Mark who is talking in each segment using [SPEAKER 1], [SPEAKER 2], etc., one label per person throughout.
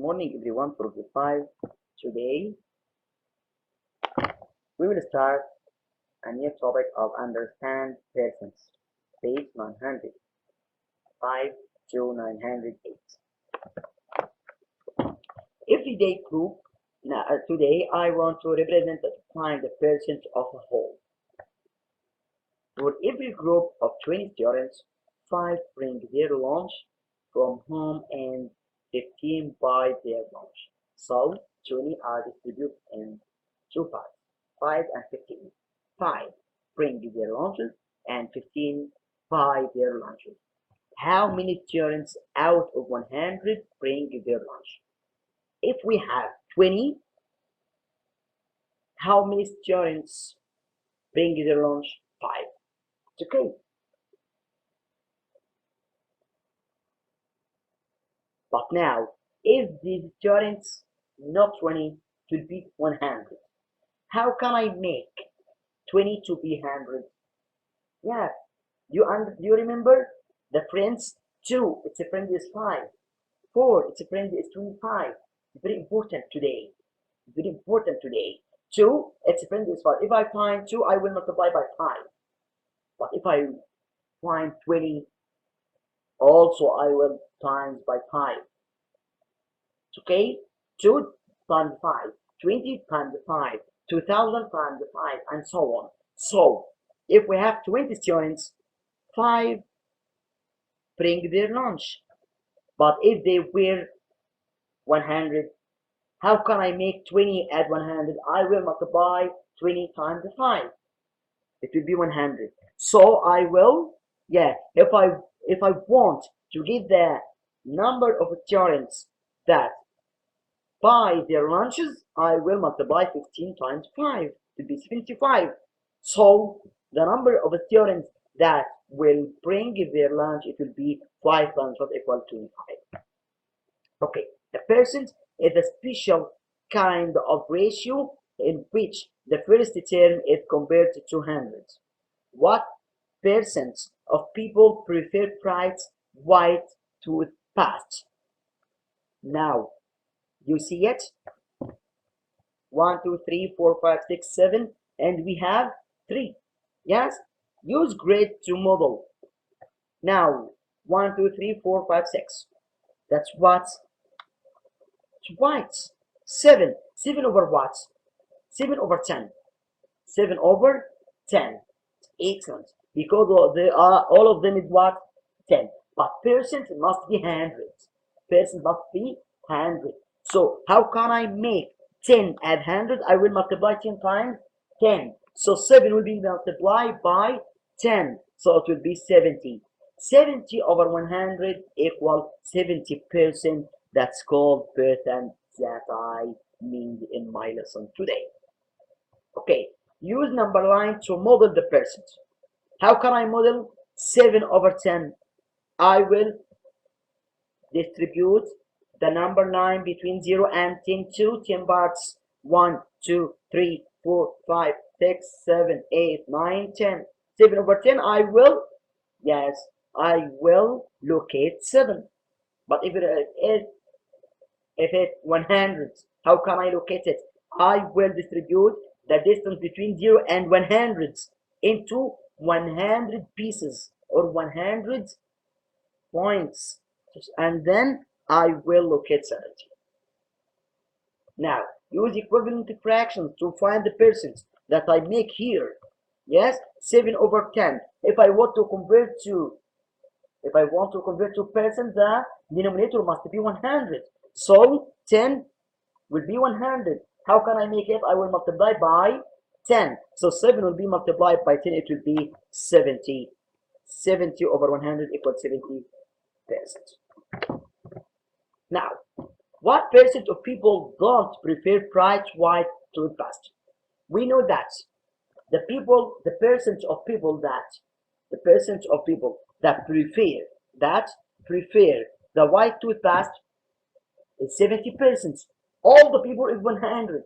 [SPEAKER 1] morning everyone for grade 5. Today we will start a new topic of understand persons, page 905 to 908. Everyday group. Now, today I want to represent and define the persons of a whole. For every group of 20 students, 5 bring their lunch from home and 15 buy their lunch. So 20 are distributed in two parts, 5 and 15. 5 bring their lunches and 15 buy their lunches. How many students out of 100 bring their lunch? If we have 20, how many students bring their lunch? 5. It's okay. But now, if the students not 20 to be 100, how can I make 20 to be 100? Yeah, you remember the friends? 2, its a friend is 5. 4, its a friend is 25. It's very important today. Very important today. 2, its a friend is 5. If I find 2, I will multiply by 5. But if I find 20, also I will times by 5. Okay? 2 times 5, 20 times 5, 2000 times 5, and so on. So, if we have 20 students, 5 bring their lunch. But if they were 100, how can I make 20 add 100? I will multiply 20 times 5. It will be 100. So I will, if I want to get the number of students that buy their lunches, I will multiply 15 times 5 to be 75. So the number of students that will bring their lunch, it will be 5 times what equal to 5. Okay, the percent is a special kind of ratio in which the first term is compared to 200. What percent of people prefer bright white toothpaste? Now, you see it? 1, 2, 3, 4, 5, 6, 7, and we have 3. Yes? Use grade to model. Now, 1, 2, 3, 4, 5, 6. That's what? It's white. 7. 7 over what? 7 over 10. 7 over 10. Excellent. Because they are, all of them is what? 10. But percent must be 100. Percent must be 100. So how can I make 10 add 100? I will multiply 10 times 10. So 7 will be multiplied by 10. So it will be 70. 70 over 100 equal 70%. That's called percent that I mean in my lesson today. Okay, use number line to model the percent. How can I model 7 over 10? I will distribute the number 9 between 0 and 10 to 10 parts. 1, 2, 3, 4, 5, 6, 7, 8, 9, 10. 7 over 10, I will locate 7. But if it's 100, how can I locate it? I will distribute the distance between 0 and 100 into 100 pieces or 100 points, and then I will locate 70. Now, use equivalent fractions to find the percent that I make here. Yes, 7 over 10. If I want to convert to percent, the denominator must be 100. So 10 will be 100. How can I make it? I will multiply by 10. So 7 will be multiplied by 10. It will be 70. 70 over 100 equals 70%. Now, what percent of people don't prefer bright white toothpaste? We know that the percent of people that prefer the white toothpaste is 70%. All the people is 100.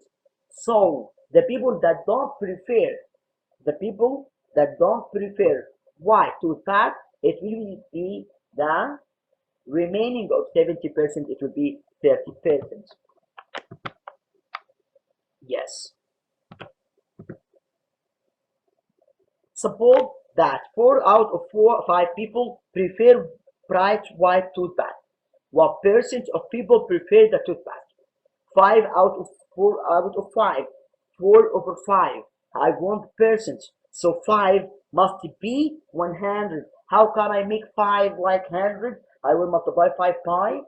[SPEAKER 1] So the people that don't prefer white toothpaste, it will be the remaining of 70%, it will be 30%. Yes. Suppose that 4 out of 5 people prefer bright white toothpaste. What percent of people prefer the toothpaste? 5 out of 4 out of 5. 4 over 5. I want percent. So 5 must be 100. How can I make 5 like 100? I will multiply 5 by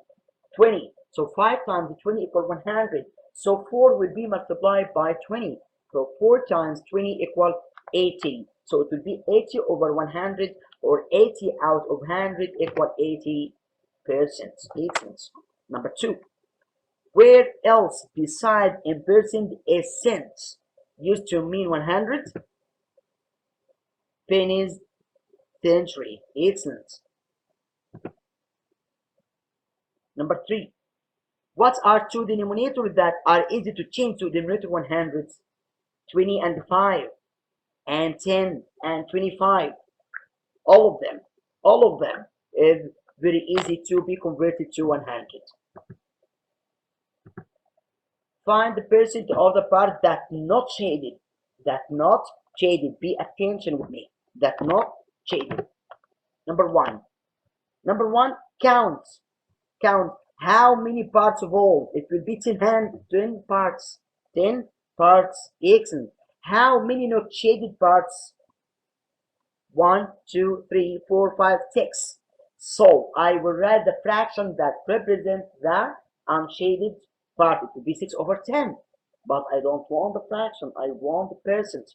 [SPEAKER 1] 20. So 5 times 20 equals 100. So 4 will be multiplied by 20. So 4 times 20 equals 80. So it will be 80 over 100, or 80 out of 100 equal 80%. Number 2. Where else beside in percent is cents used to mean 100? Pennies, century. Excellent. Number 3. What are two denominators that are easy to change to denominator 100? 20 and 5, and 10 and 25. All of them. All of them is very easy to be converted to 100. Find the percent of the part that not shaded. That not shaded. Pay attention with me. That not shaded. Number 1. Number 1, count. Count how many parts of all. It will be 10 parts. 10 parts. Excellent. How many not shaded parts? 1, 2, 3, 4, 5, 6. So I will write the fraction that represents the unshaded part. It will be 6 over 10. But I don't want the fraction. I want the percent.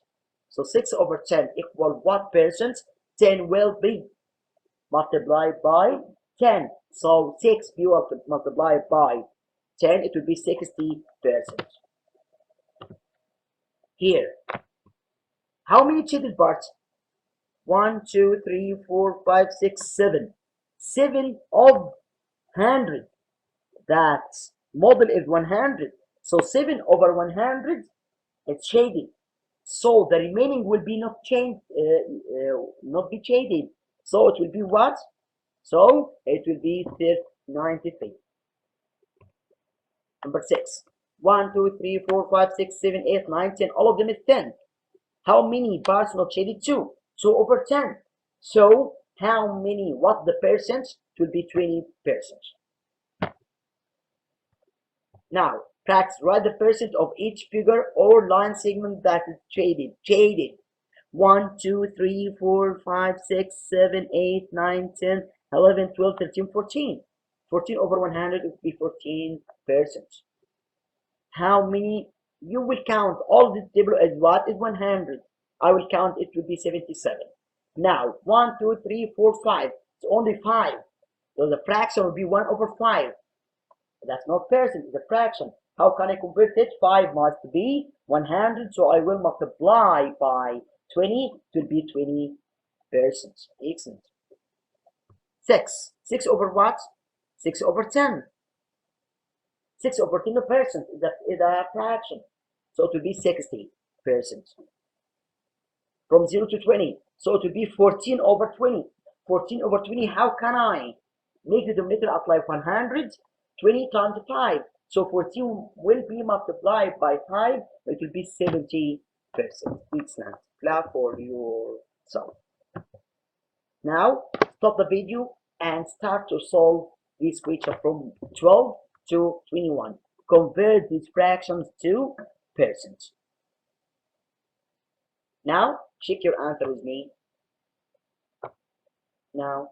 [SPEAKER 1] So 6 over 10 equal what percent? 10 will be multiplied by 10. So 6 be multiplied by 10. It will be 60%. Here. How many shaded parts? 1, 2, 3, 4, 5, 6, 7. 7 of 100. That model is 100. So 7 over 100, it's shaded. So the remaining will be not changed, not be shaded. So it will be what? So it will be 93. Number 6. 1, 2, 3, 4, 5, 6, 7, 8, 9, 10. All of them is 10. How many parts not shaded? 2. So over 10. So how many, what the percent? It will be 20%. Now, practice. Write the percent of each figure or line segment that is shaded. Shaded. 1, 2, 3, 4, 5, 6, 7, 8, 9, 10, 11, 12, 13, 14. 14 over 100 would be 14%. How many? You will count all this table as what is 100. I will count it will be 77. Now 1, 2, 3, 4, 5. It's only 5. So the fraction will be 1 over 5. That's not percent, it's a fraction. How can I convert it? 5 must be 100, so I will multiply by 20. It will be 20%. Excellent. 6. 6 over what? 6 over 10. 6 over 10% is a fraction. So it will be 60%. From 0 to 20. So it will be 14 over 20. 14 over 20, how can I make the denominator at like 100? 20 times 5. So 14 will be multiplied by 5. It will be 70%. Excellent. Clap for yourself. Now, stop the video and start to solve this question from 12 to 21. Convert these fractions to percent. Now, check your answer with me. Now,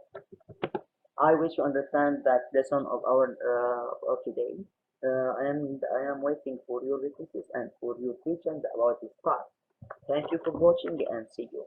[SPEAKER 1] I wish you understand that lesson of our of today. I am waiting for your requests and for your questions about this part. Thank you for watching and see you.